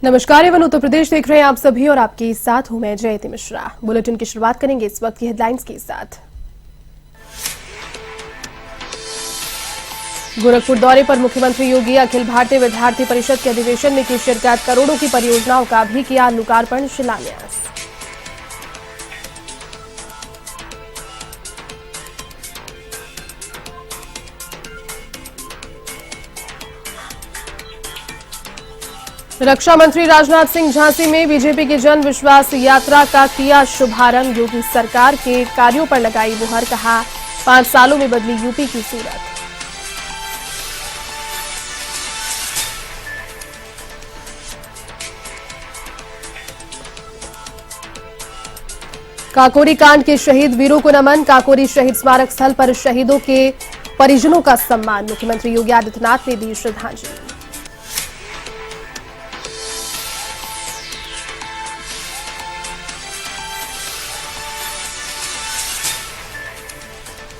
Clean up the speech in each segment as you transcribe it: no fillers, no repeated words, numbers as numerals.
नमस्कार, एवं उत्तर प्रदेश देख रहे हैं आप सभी और आपके साथ हूं मैं जयती मिश्रा। बुलेटिन की शुरुआत करेंगे इस वक्त की हेडलाइंस के साथ। गोरखपुर दौरे पर मुख्यमंत्री योगी अखिल भारतीय विद्यार्थी परिषद के अधिवेशन में की शिरकत, करोड़ों की परियोजनाओं का भी किया लोकार्पण शिलान्यास। रक्षा मंत्री राजनाथ सिंह झांसी में बीजेपी की जन विश्वास यात्रा का किया शुभारंभ, योगी सरकार के कार्यों पर लगाई मुहर, कहा 5 सालों में बदली यूपी की सूरत। काकोरी कांड के शहीद वीरों को नमन, काकोरी शहीद स्मारक स्थल पर शहीदों के परिजनों का सम्मान, मुख्यमंत्री योगी आदित्यनाथ ने दी श्रद्धांजलि।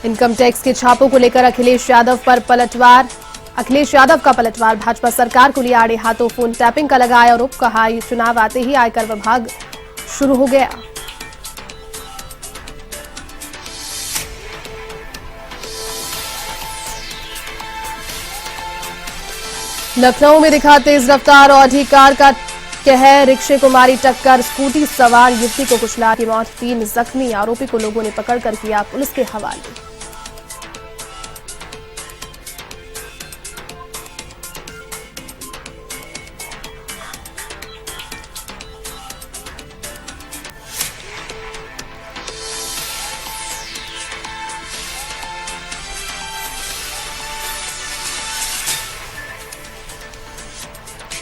इनकम टैक्स के छापों को लेकर अखिलेश यादव का पलटवार, भाजपा सरकार को लिया आड़े हाथों, फोन टैपिंग का लगाया आरोप, कहा चुनाव आते ही आयकर विभाग शुरू हो गया। लखनऊ में दिखा तेज रफ्तार ऑडी कार का कहर, रिक्शे को मारी टक्कर, स्कूटी सवार युवती को कुचला की मौत, 3 जख्मी, आरोपी को लोगों ने पकड़कर किया पुलिस के हवाले।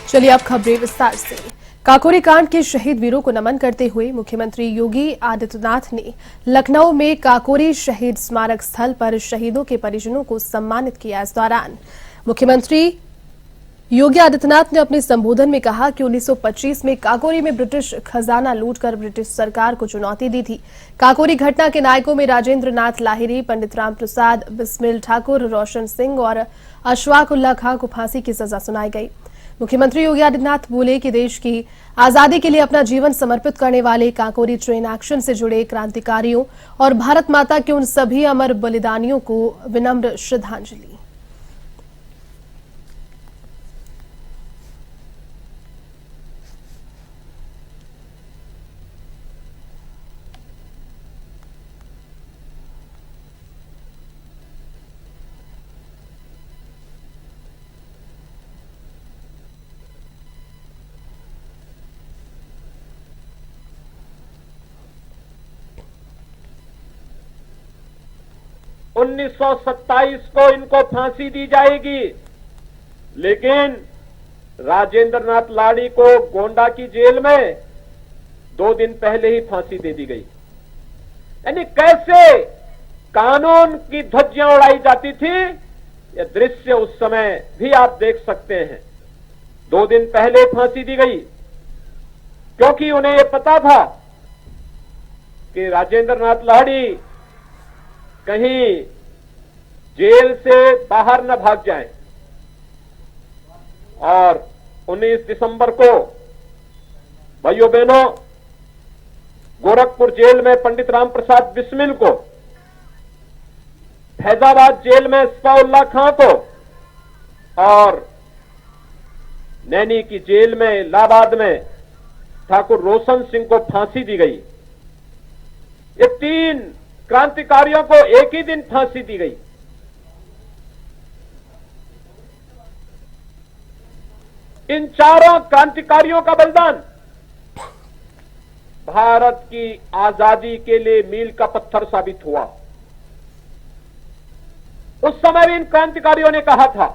चलिए अब खबरें विस्तार से। काकोरी कांड के शहीद वीरों को नमन करते हुए मुख्यमंत्री योगी आदित्यनाथ ने लखनऊ में काकोरी शहीद स्मारक स्थल पर शहीदों के परिजनों को सम्मानित किया। इस दौरान मुख्यमंत्री योगी आदित्यनाथ ने अपने संबोधन में कहा कि 1925 में काकोरी में ब्रिटिश खजाना लूटकर ब्रिटिश सरकार को चुनौती दी थी। काकोरी घटना के नायकों में राजेंद्र नाथ लाहिरी, पंडित राम प्रसाद बिस्मिल ठाकुर, रोशन सिंह और अशफाक उल्लाह खां को फांसी की सजा सुनाई गई। मुख्यमंत्री योगी आदित्यनाथ बोले कि देश की आजादी के लिए अपना जीवन समर्पित करने वाले काकोरी ट्रेन एक्शन से जुड़े क्रांतिकारियों और भारत माता के उन सभी अमर बलिदानियों को विनम्र श्रद्धांजलि। उन्नीस 1927 को इनको फांसी दी जाएगी, लेकिन राजेंद्र नाथ लाड़ी को गोंडा की जेल में 2 दिन पहले ही फांसी दे दी गई। यानी कैसे कानून की ध्वजियां उड़ाई जाती थी, यह दृश्य उस समय भी आप देख सकते हैं। 2 दिन पहले फांसी दी गई क्योंकि उन्हें यह पता था कि राजेंद्र नाथ लाड़ी कहीं जेल से बाहर न भाग जाएं। और 19 दिसंबर को भाइयों बहनों गोरखपुर जेल में पंडित राम प्रसाद बिस्मिल को, फैजाबाद जेल में अशफाक उल्लाह खां को और नैनी की जेल में इलाहाबाद में ठाकुर रोशन सिंह को फांसी दी गई। ये 3 क्रांतिकारियों को एक ही दिन फांसी दी गई। इन चारों क्रांतिकारियों का बलिदान भारत की आजादी के लिए मील का पत्थर साबित हुआ। उस समय भी इन क्रांतिकारियों ने कहा था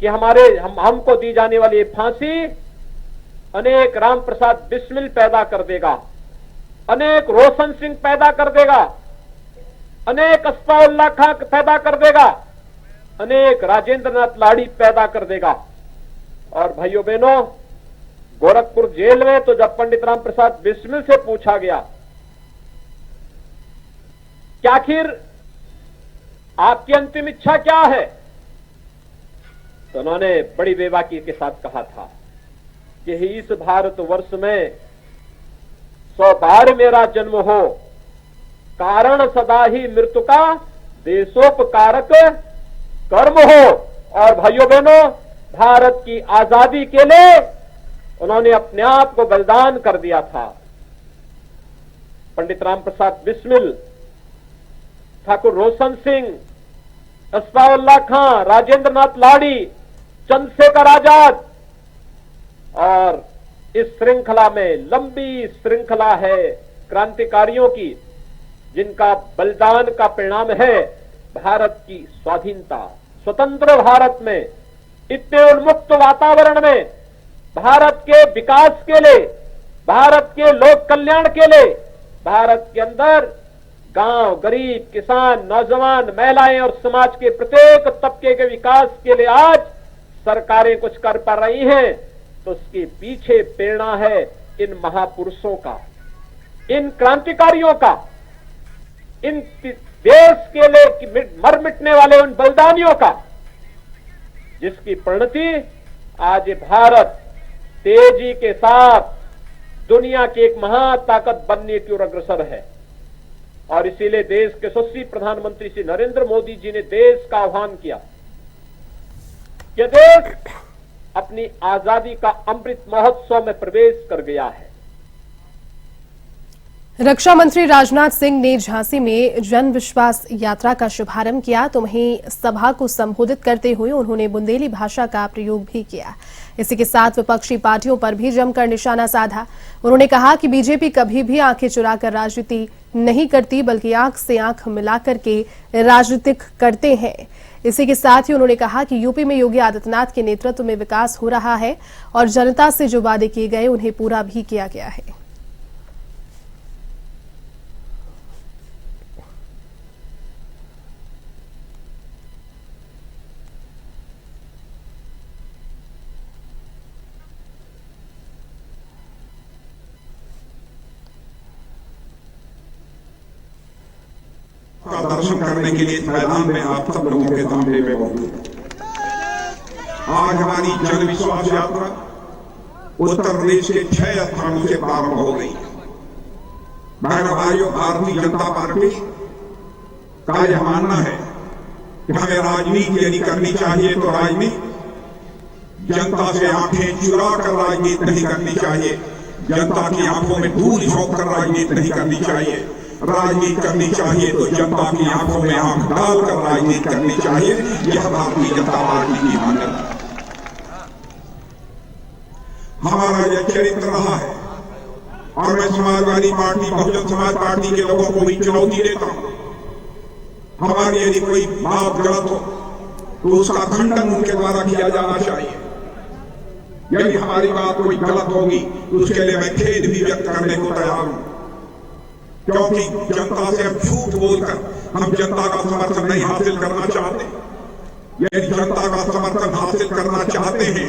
कि हमको दी जाने वाली फांसी अनेक राम प्रसाद बिस्मिल पैदा कर देगा, अनेक रोशन सिंह पैदा कर देगा, अनेक अशफाक उल्लाह खां पैदा कर देगा, अनेक राजेंद्र नाथ लाड़ी पैदा कर देगा। और भाइयों बहनों, गोरखपुर जेल में तो जब पंडित राम प्रसाद बिस्मिल से पूछा गया कि आखिर आपकी अंतिम इच्छा क्या है, तो उन्होंने बड़ी बेबाकी के साथ कहा था कि इस भारतवर्ष में 100 बार मेरा जन्म हो, कारण सदा ही मृत्यु का देशोपकारक कर्म हो। और भाइयों बहनों, भारत की आजादी के लिए उन्होंने अपने आप को बलिदान कर दिया था। पंडित राम प्रसाद बिस्मिल, ठाकुर रोशन सिंह, असफाउल्लाह खां, राजेंद्र नाथ लाड़ी, चंद्रशेखर आजाद, और इस श्रृंखला में लंबी श्रृंखला है क्रांतिकारियों की, जिनका बलिदान का परिणाम है भारत की स्वाधीनता। स्वतंत्र भारत में, इतने उन्मुक्त वातावरण में, भारत के विकास के लिए, भारत के लोक कल्याण के लिए, भारत के अंदर गांव, गरीब, किसान, नौजवान, महिलाएं और समाज के प्रत्येक तबके के विकास के लिए आज सरकारें कुछ कर पा रही हैं, तो उसके पीछे प्रेरणा है इन महापुरुषों का, इन क्रांतिकारियों का, इन देश के लिए मर मिटने वाले उन बलिदानियों का, जिसकी परिणति आज भारत तेजी के साथ दुनिया की एक महाताकत बनने की ओर अग्रसर है। और इसीलिए देश के यशस्वी प्रधानमंत्री श्री नरेंद्र मोदी जी ने देश का आह्वान किया कि देश अपनी आजादी का अमृत महोत्सव में प्रवेश कर गया है। रक्षा मंत्री राजनाथ सिंह ने झांसी में जन विश्वास यात्रा का शुभारंभ किया, तो वहीं सभा को संबोधित करते हुए उन्होंने बुंदेली भाषा का प्रयोग भी किया। इसी के साथ विपक्षी पार्टियों पर भी जमकर निशाना साधा। उन्होंने कहा कि बीजेपी कभी भी आंखें चुराकर राजनीति नहीं करती, बल्कि आंख से आंख मिलाकर के राजनीतिक करते हैं। इसी के साथ ही उन्होंने कहा कि यूपी में योगी आदित्यनाथ के नेतृत्व में विकास हो रहा है और जनता से जो वादे किए गए उन्हें पूरा भी किया गया है। का दर्शन करने के लिए मैदान में आप सब लोगों के सामने में मौजूद। आज हमारी जन विश्वास यात्रा उत्तर प्रदेश के 6 स्थानों से प्रारंभ हो गई। बहनों भाइयों, भारतीय जनता पार्टी का यह मानना है कि हमें राजनीति यदि करनी चाहिए तो राजनीति जनता से आंखें चुरा कर राजनीति नहीं करनी चाहिए, जनता की आंखों में धूल झोंक कर राजनीति नहीं करनी चाहिए। राजनीति करनी चाहिए तो जनता की आंखों में आंख डालकर राजनीति करनी चाहिए। यह भारतीय जनता पार्टी की मान्यता, हमारा यह चरित्र रहा है। और मैं समाजवादी पार्टी, बहुजन समाज पार्टी के लोगों को भी चुनौती देता हूं। हमारी यदि कोई बात गलत हो तो उसका खंडन उनके द्वारा किया जाना चाहिए। यदि हमारी बात कोई गलत होगी तो उसके लिए मैं खेद भी व्यक्त करने को तैयार हूं, क्योंकि जनता से हम झूठ बोलकर हम जनता का समर्थन नहीं हासिल करना चाहते। यदि जनता का समर्थन हासिल करना चाहते हैं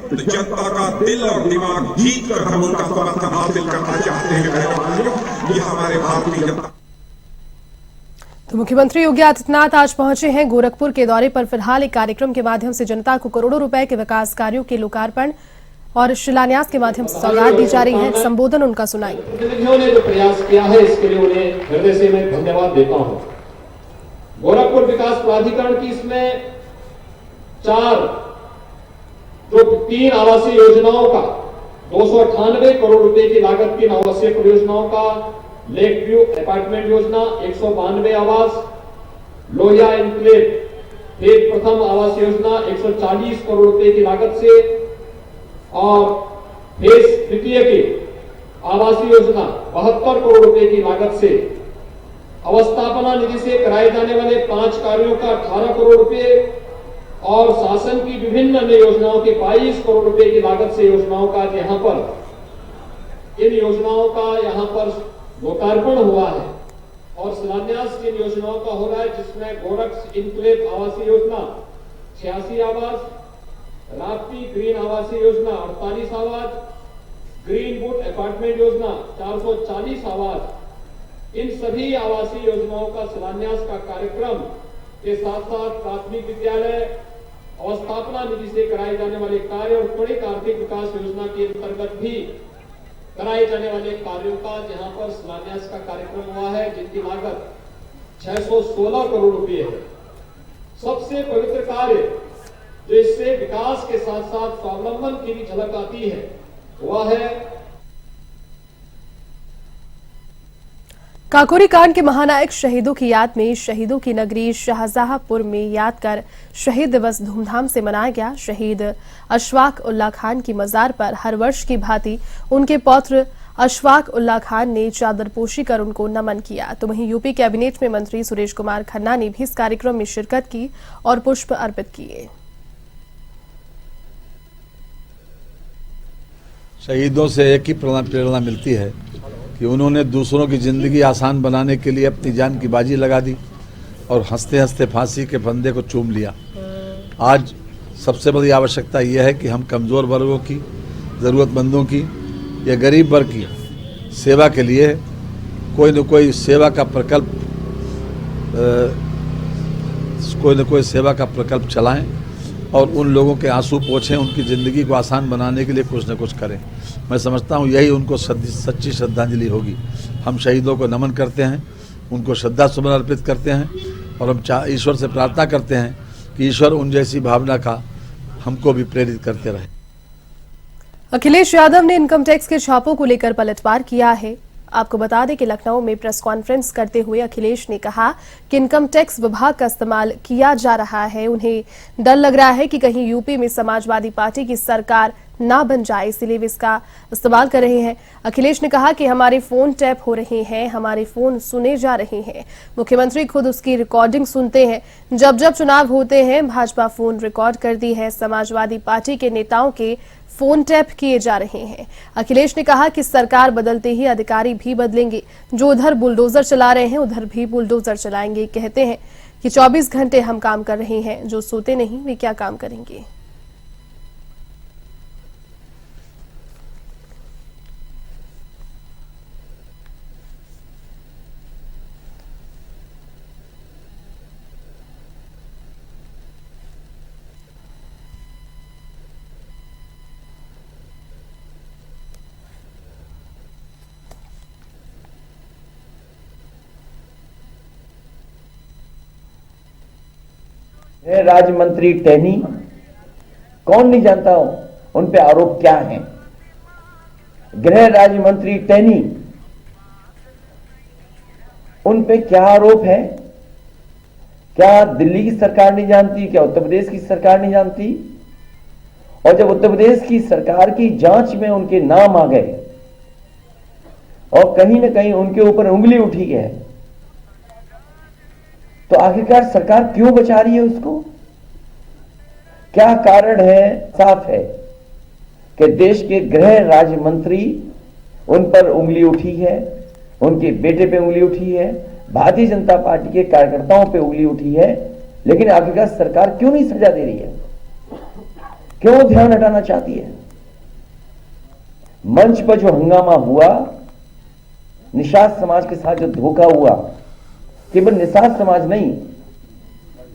तो जनता का दिल और दिमाग जीत कर हम उनका समर्थन हासिल करना चाहते हैं। ये हमारे भारतीय जनता। तो मुख्यमंत्री योगी आदित्यनाथ आज पहुंचे हैं गोरखपुर के दौरे पर। फिलहाल एक कार्यक्रम के माध्यम से जनता को करोड़ों रुपए के विकास कार्यों के लोकार्पण और शिलान्यास के माध्यम से सौगात दी जा रही है। संबोधन उनका सुनाई। प्रतिनिधियों ने जो प्रयास किया है इसके लिए उन्हें हृदय से मैं धन्यवाद देता हूं। गोरखपुर विकास प्राधिकरण की इसमें 3 आवासीय योजनाओं का 298 करोड़ रुपए की लागत की आवासीय परियोजनाओं का, लेक व्यू अपार्टमेंट योजना 192 आवास, लोहिया एनक्लेव एक प्रथम आवास योजना 140 करोड़ रुपए की लागत से, और फेज तृतीय की आवासीय योजना 72 करोड़ रुपए की लागत से, अवस्थापना निधि से कराए जाने वाले 5 कार्यों का 18 करोड़ रुपए और शासन की विभिन्न अन्य योजनाओं के 22 करोड़ रुपए की लागत से योजनाओं का यहाँ पर इन योजनाओं का यहाँ पर लोकार्पण हुआ है और शिलान्यास इन योजनाओं का हो रहा है, जिसमें गोरक्ष इनक्लेव आवासीय योजना 86 आवास, राप्ती ग्रीन आवासीय योजना 48 आवास, ग्रीन वुड अपार्टमेंट योजना 440 आवास, इन सभी आवासीय योजनाओं का शिलान्यास का कार्यक्रम के साथ साथ प्राथमिक विद्यालय अवस्थापना निधि से कराए जाने वाले कार्य और त्वरित आर्थिक विकास योजना के अंतर्गत भी कराए जाने वाले कार्यों का जहां पर शिलान्यास का कार्यक्रम हुआ है, जिनकी लागत 616 करोड़ रुपए है। सबसे पवित्र कार्य जो इससे विकास के साथ साथ स्वावलंबन की भी झलक आती है वह है काकोरी कांड के महानायक शहीदों की याद में शहीदों की नगरी शाहजहांपुर में याद कर शहीद दिवस धूमधाम से मनाया गया। शहीद अशफाक उल्ला खान की मजार पर हर वर्ष की भांति उनके पौत्र अशफाक उल्ला खान ने चादरपोशी कर उनको नमन किया। तो वहीं यूपी कैबिनेट में मंत्री सुरेश कुमार खन्ना ने भी इस कार्यक्रम में शिरकत की और पुष्प अर्पित किए। शहीदों से एक ही प्रेरणा मिलती है कि उन्होंने दूसरों की ज़िंदगी आसान बनाने के लिए अपनी जान की बाजी लगा दी और हंसते हंसते फांसी के फंदे को चूम लिया। आज सबसे बड़ी आवश्यकता यह है कि हम कमज़ोर वर्गों की, ज़रूरतमंदों की या गरीब वर्ग की सेवा के लिए कोई न कोई सेवा का प्रकल्प चलाएं और उन लोगों के आंसू पोंछें, उनकी ज़िंदगी को आसान बनाने के लिए कुछ न कुछ करें। मैं समझता हूँ यही उनको सच्ची श्रद्धांजलि होगी। हम शहीदों को नमन करते हैं, उनको श्रद्धा सुमन अर्पित करते हैं और हम ईश्वर से प्रार्थना करते हैं कि ईश्वर उन जैसी भावना का हमको भी प्रेरित करते रहे। अखिलेश यादव ने इनकम टैक्स के छापों को लेकर पलटवार किया है। आपको बता दें कि लखनऊ में प्रेस कॉन्फ्रेंस करते हुए अखिलेश ने कहा कि इनकम टैक्स विभाग का इस्तेमाल किया जा रहा है। उन्हें डर लग रहा है कि कहीं यूपी में समाजवादी पार्टी की सरकार ना बन जाए, इसलिए वे इसका इस्तेमाल कर रहे हैं। अखिलेश ने कहा कि हमारे फोन टैप हो रहे हैं, हमारे फोन सुने जा रहे हैं। मुख्यमंत्री खुद उसकी रिकॉर्डिंग सुनते हैं। जब जब चुनाव होते हैं भाजपा फोन रिकॉर्ड करती है। समाजवादी पार्टी के नेताओं के फोन टैप किए जा रहे हैं। अखिलेश ने कहा कि सरकार बदलते ही अधिकारी भी बदलेंगे। जो उधर बुलडोजर चला रहे हैं उधर भी बुलडोजर चलाएंगे। कहते हैं कि 24 घंटे हम काम कर रहे हैं, जो सोते नहीं वे क्या काम करेंगे। गृह राज्य मंत्री टैनी, कौन नहीं जानता उन पे आरोप क्या है। गृह राज्य मंत्री टैनी, उन पे क्या आरोप है? क्या दिल्ली की सरकार नहीं जानती? क्या उत्तर प्रदेश की सरकार नहीं जानती? और जब उत्तर प्रदेश की सरकार की जांच में उनके नाम आ गए और कहीं ना कहीं उनके ऊपर उंगली उठी है, तो आखिरकार सरकार क्यों बचा रही है उसको? क्या कारण है? साफ है कि देश के गृह राज्य मंत्री, उन पर उंगली उठी है, उनके बेटे पे उंगली उठी है, भारतीय जनता पार्टी के कार्यकर्ताओं पे उंगली उठी है, लेकिन आखिरकार सरकार क्यों नहीं सजा दे रही है? क्यों ध्यान हटाना चाहती है? मंच पर जो हंगामा हुआ, निषाद समाज के साथ जो धोखा हुआ, केवल निषाद समाज नहीं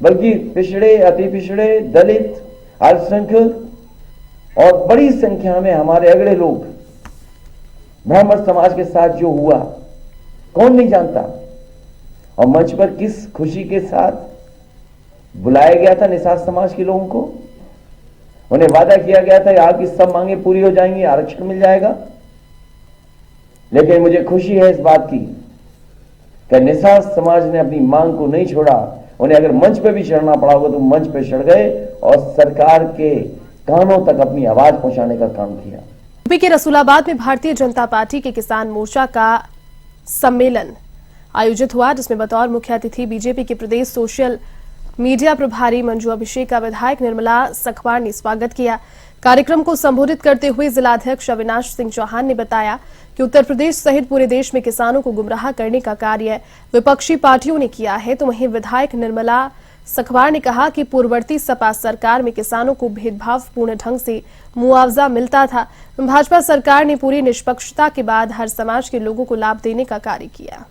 बल्कि पिछड़े, अति पिछड़े, दलित, अल्पसंख्यक और बड़ी संख्या में हमारे अगड़े लोग, ब्राह्मण समाज के साथ जो हुआ कौन नहीं जानता। और मंच पर किस खुशी के साथ बुलाया गया था निषाद समाज के लोगों को। उन्हें वादा किया गया था कि आपकी सब मांगे पूरी हो जाएंगी, आरक्षण मिल जाएगा। लेकिन मुझे खुशी है इस बात की कि निषाद समाज ने अपनी मांग को नहीं छोड़ा। उन्हें अगर मंच पे भी चढ़ना पड़ा होगा तो मंच पे चढ़ गए और सरकार के कानों तक अपनी आवाज पहुंचाने का काम किया। यूपी के रसूलाबाद में भारतीय जनता पार्टी के किसान मोर्चा का सम्मेलन आयोजित हुआ, जिसमें बतौर मुख्य अतिथि बीजेपी के प्रदेश सोशल मीडिया प्रभारी मंजू अभिषेक का विधायक निर्मला सखवार ने स्वागत किया। कार्यक्रम को संबोधित करते हुए जिलाध्यक्ष अविनाश सिंह चौहान ने बताया कि उत्तर प्रदेश सहित पूरे देश में किसानों को गुमराह करने का कार्य विपक्षी पार्टियों ने किया है। तो वहीं विधायक निर्मला सखवार ने कहा कि पूर्ववर्ती सपा सरकार में किसानों को भेदभावपूर्ण ढंग से मुआवजा मिलता था। भाजपा सरकार ने पूरी निष्पक्षता के बाद हर समाज के लोगों को लाभ देने का कार्य किया।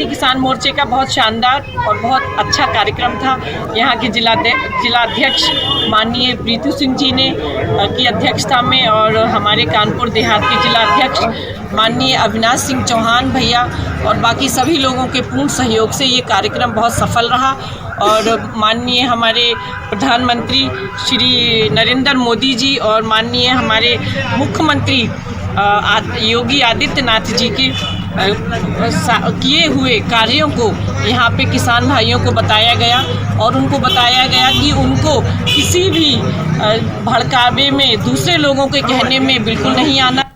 भारतीय किसान मोर्चे का बहुत शानदार और बहुत अच्छा कार्यक्रम था। यहाँ के जिलाध्यक्ष माननीय प्रीतू सिंह जी ने की अध्यक्षता में और हमारे कानपुर देहात के जिलाध्यक्ष माननीय अविनाश सिंह चौहान भैया और बाकी सभी लोगों के पूर्ण सहयोग से ये कार्यक्रम बहुत सफल रहा। और माननीय हमारे प्रधानमंत्री श्री नरेंद्र मोदी जी और माननीय हमारे मुख्यमंत्री योगी आदित्यनाथ जी के किए हुए कार्यों को यहाँ पे किसान भाइयों को बताया गया और उनको बताया गया कि उनको किसी भी भड़कावे में दूसरे लोगों के कहने में बिल्कुल नहीं आना।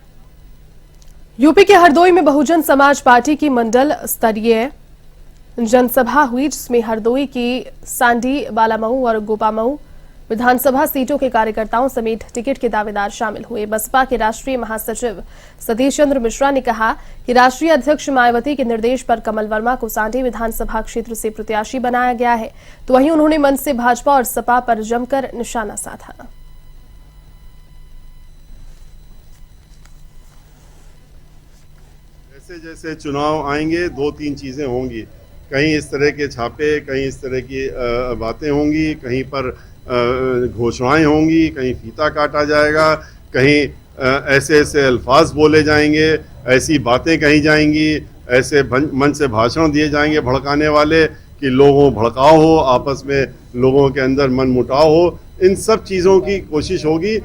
यूपी के हरदोई में बहुजन समाज पार्टी की मंडल स्तरीय जनसभा हुई, जिसमें हरदोई की सांडी, बालामऊ और गोपामऊ विधानसभा सीटों के कार्यकर्ताओं समेत टिकट के दावेदार शामिल हुए। बसपा के राष्ट्रीय महासचिव सतीश चंद्र मिश्रा ने कहा कि राष्ट्रीय अध्यक्ष मायावती के निर्देश पर कमल वर्मा को सांडी विधानसभा क्षेत्र से प्रत्याशी बनाया गया है, तो वहीं उन्होंने मंच से भाजपा और सपा पर जमकर निशाना साधा। जैसे जैसे चुनाव आएंगे 2-3 चीजें होंगी, कहीं इस तरह के छापे, कहीं इस तरह की बातें होंगी, कहीं पर घोषणाएं होंगी, कहीं फीता काटा जाएगा, कहीं ऐसे ऐसे अल्फाज बोले जाएंगे, ऐसी बातें कही जाएंगी, ऐसे मंच से भाषण दिए जाएंगे भड़काने वाले कि लोगों भड़काव हो, आपस में लोगों के अंदर मन मुटाव हो। इन सब चीज़ों की कोशिश होगी।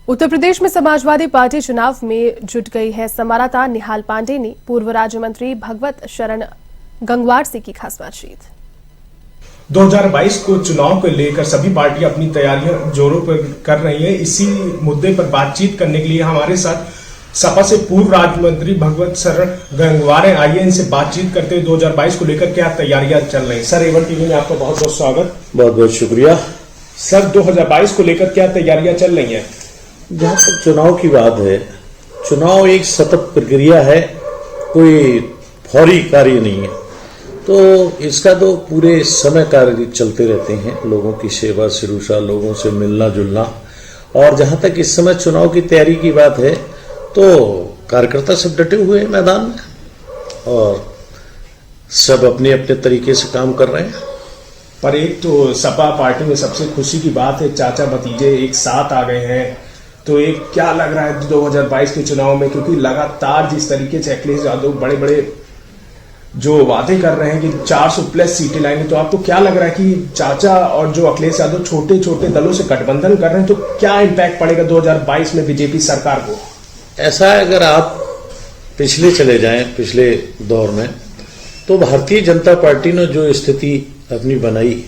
उत्तर प्रदेश में समाजवादी पार्टी चुनाव में जुट गई है। संवाददाता निहाल पांडे ने पूर्व राज्य मंत्री भगवत शरण गंगवार से की खास बातचीत। 2022 को चुनाव को लेकर सभी पार्टियां अपनी तैयारियां जोरों पर कर रही हैं। इसी मुद्दे पर बातचीत करने के लिए हमारे साथ सपा से पूर्व राज्य मंत्री भगवत शरण गंगवार हैं। आइए इनसे बातचीत करते हुए 2022 को लेकर क्या तैयारियां चल रही हैं। सर, एवन टीवी में आपका बहुत बहुत स्वागत। बहुत बहुत शुक्रिया। सर, 2022 को लेकर क्या तैयारियां चल रही हैं? जहां तक चुनाव की बात है, चुनाव एक सतत प्रक्रिया है, कोई फौरी कार्य नहीं है, तो इसका तो पूरे समय कार्य चलते रहते हैं, लोगों की सेवा शुश्रूषा, लोगों से मिलना जुलना। और जहां तक इस समय चुनाव की तैयारी की बात है, तो कार्यकर्ता सब डटे हुए हैं मैदान में और सब अपने अपने तरीके से काम कर रहे हैं। पर एक तो सपा पार्टी में सबसे खुशी की बात है, चाचा भतीजे एक साथ आ गए हैं, तो एक क्या लग रहा है 2022 के चुनाव में? क्योंकि लगातार जिस तरीके से अखिलेश यादव बड़े बड़े जो वादे कर रहे हैं कि 400 प्लस सीटें लाएंगे, तो आपको क्या लग रहा है कि चाचा और जो अखिलेश यादव छोटे छोटे दलों से गठबंधन कर रहे हैं, तो क्या इम्पैक्ट पड़ेगा 2022 में बीजेपी सरकार को? ऐसा है, अगर आप पिछले चले जाएं, पिछले दौर में, तो भारतीय जनता पार्टी ने जो स्थिति अपनी बनाई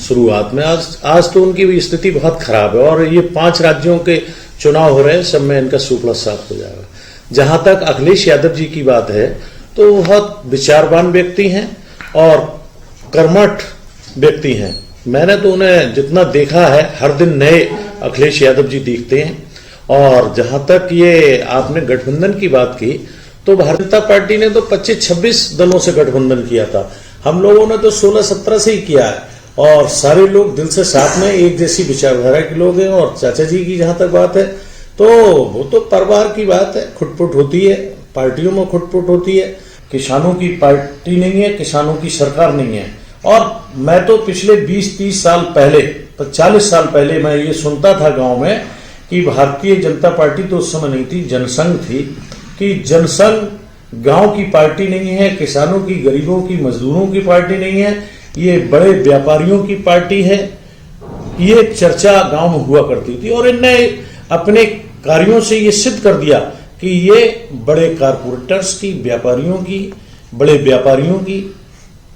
शुरुआत में, आज तो उनकी भी स्थिति बहुत खराब है। और ये 5 राज्यों के चुनाव हो रहे हैं, सब में इनका सूपड़ा साफ हो जाएगा। जहां तक अखिलेश यादव जी की बात है, तो बहुत विचारवान व्यक्ति हैं और कर्मठ व्यक्ति हैं। मैंने तो उन्हें जितना देखा है, हर दिन नए अखिलेश यादव जी दिखते हैं। और जहां तक ये आपने गठबंधन की बात की, तो भारतीय जनता पार्टी ने तो 25-26 दलों से गठबंधन किया था, हम लोगों ने तो 16-17 से ही किया है। और सारे लोग दिल से साथ में एक जैसी विचारधारा के लोग हैं। और चाचा जी की जहां तक बात है, तो वो तो परिवार की बात है, खुटपुट होती है, पार्टियों में खुटपुट होती है। किसानों की पार्टी नहीं है, किसानों की सरकार नहीं है। और मैं तो पिछले 20-30 साल पहले, 40 साल पहले मैं ये सुनता था गांव में कि भारतीय जनता पार्टी तो उस समय नहीं थी, जनसंघ थी, कि जनसंघ गांव की पार्टी नहीं है, किसानों की, गरीबों की, मजदूरों की पार्टी नहीं है, ये बड़े व्यापारियों की पार्टी है। ये चर्चा गांव में हुआ करती थी और इनने अपने कार्यों से ये सिद्ध कर दिया कि ये बड़े कारपोरेटर्स की, व्यापारियों की, बड़े व्यापारियों की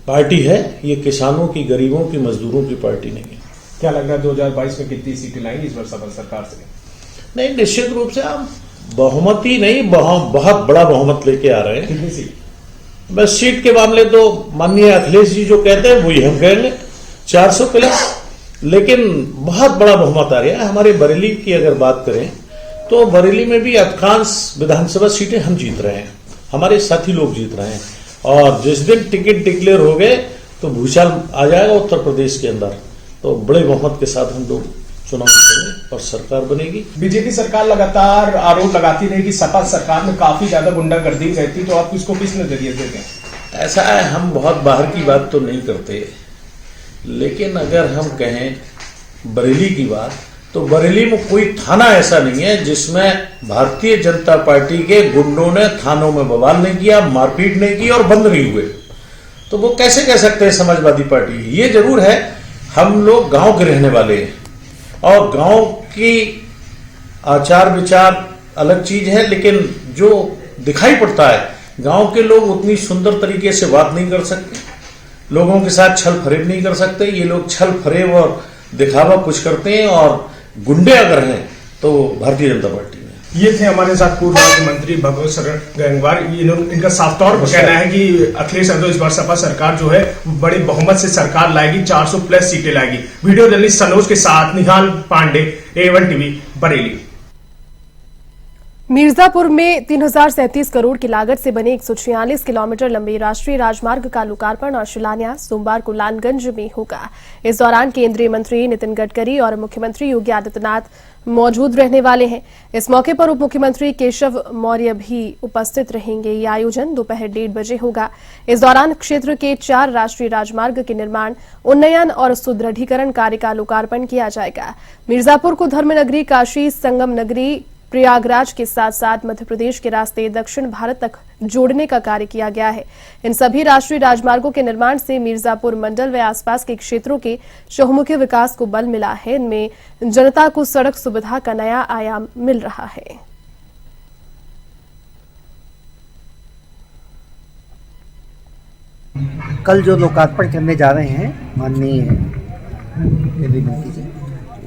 पार्टी है, ये किसानों की, गरीबों की, मजदूरों की पार्टी नहीं है। क्या लग रहा है 2022 में कितनी सीटें लाएंगे इस बार सपा सरकार से? नहीं, निश्चित रूप से हम बहुमत ही नहीं, बहुत बड़ा बहुमत लेके आ रहे हैं। कितनी सीट? बस सीट के मामले तो माननीय अखिलेश जी जो कहते हैं वही हम कहेंगे, 400 प्लस, लेकिन बहुत बड़ा बहुमत आ रहा है। हमारे बरेली की अगर बात करें, तो बरेली में भी अधिकांश विधानसभा सीटें हम जीत रहे हैं, हमारे साथी लोग जीत रहे हैं। और जिस दिन टिकट डिक्लेयर हो गए, तो भूचाल आ जाएगा उत्तर प्रदेश के अंदर, तो बड़े बहुमत के साथ हम लोग चुनाव जीतेंगे। और सरकार बनेगी। बीजेपी सरकार लगातार आरोप लगाती रही कि सपा सरकार में काफी ज्यादा गुंडागर्दी रहती, तो आप इसको किस नजरिए से देखें? ऐसा है, हम बहुत बाहर की बात तो नहीं करते, लेकिन अगर हम कहें बरेली की बात, तो बरेली में कोई थाना ऐसा नहीं है जिसमें भारतीय जनता पार्टी के गुंडों ने थानों में बवाल नहीं किया, मारपीट नहीं की और बंद नहीं हुए। तो वो कैसे कह सकते हैं समाजवादी पार्टी? ये जरूर है, हम लोग गांव के रहने वाले हैं और गांव की आचार विचार अलग चीज है, लेकिन जो दिखाई पड़ता है, गांव के लोग उतनी सुंदर तरीके से बात नहीं कर सकते, लोगों के साथ छल फरेब नहीं कर सकते। ये लोग छल फरेब और दिखावा कुछ करते हैं, और गुंडे अगर हैं तो भारतीय जनता पार्टी में। ये थे हमारे साथ पूर्व मुख्यमंत्री भगवत शरण गंगवार। इनका साफ तौर पर कहना है कि अखिलेश यादव इस बार सपा सरकार जो है बड़े बहुमत से सरकार लाएगी, 400+ सीटें लाएगी। वीडियो जर्नलिस्ट सनोज के साथ निहाल पांडे, A1 टीवी, बरेली। मिर्जापुर में 3037 करोड़ की लागत से बने 146 किलोमीटर लंबे राष्ट्रीय राजमार्ग का लोकार्पण और शिलान्यास सोमवार को लालगंज में होगा। इस दौरान केंद्रीय मंत्री नितिन गडकरी और मुख्यमंत्री योगी आदित्यनाथ मौजूद रहने वाले हैं। इस मौके पर उप मुख्यमंत्री केशव मौर्य भी उपस्थित रहेंगे। ये आयोजन दोपहर 1:30 बजे होगा। इस दौरान क्षेत्र के 4 राष्ट्रीय राजमार्ग के निर्माण, उन्नयन और सुदृढ़ीकरण कार्य का लोकार्पण किया जाएगा। मिर्जापुर को धर्मनगरी, काशी संगम नगरी, प्रयागराज के साथ साथ मध्य प्रदेश के रास्ते दक्षिण भारत तक जोड़ने का कार्य किया गया है। इन सभी राष्ट्रीय राजमार्गों के निर्माण से मिर्जापुर मंडल व आसपास के क्षेत्रों के चहुमुखी विकास को बल मिला है। इनमें जनता को सड़क सुविधा का नया आयाम मिल रहा है। कल जो लोकार्पण करने जा रहे हैं माननीय केंद्रीय मंत्री जी,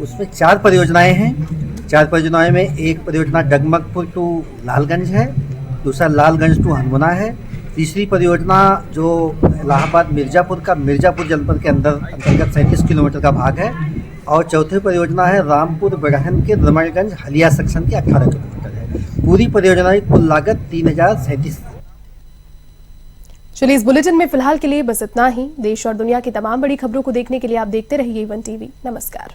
उसमें 4 परियोजनाएं हैं। 4 परियोजनाओं में एक परियोजना डगमगपुर टू लालगंज है, दूसरा लालगंज टू हनुमना है, तीसरी परियोजना जो इलाहाबाद मिर्जापुर का मिर्जापुर जनपद के अंतर्गत 37 किलोमीटर का भाग है, और चौथी परियोजना है रामपुर बड़हन के रमणगंज हलिया सेक्शन की 18 किलोमीटर है। पूरी परियोजना की कुल लागत 3037। चलिए, इस बुलेटिन में फिलहाल के लिए बस इतना ही। देश और दुनिया की तमाम बड़ी खबरों को देखने के लिए आप देखते रहिए A1 टीवी। नमस्कार।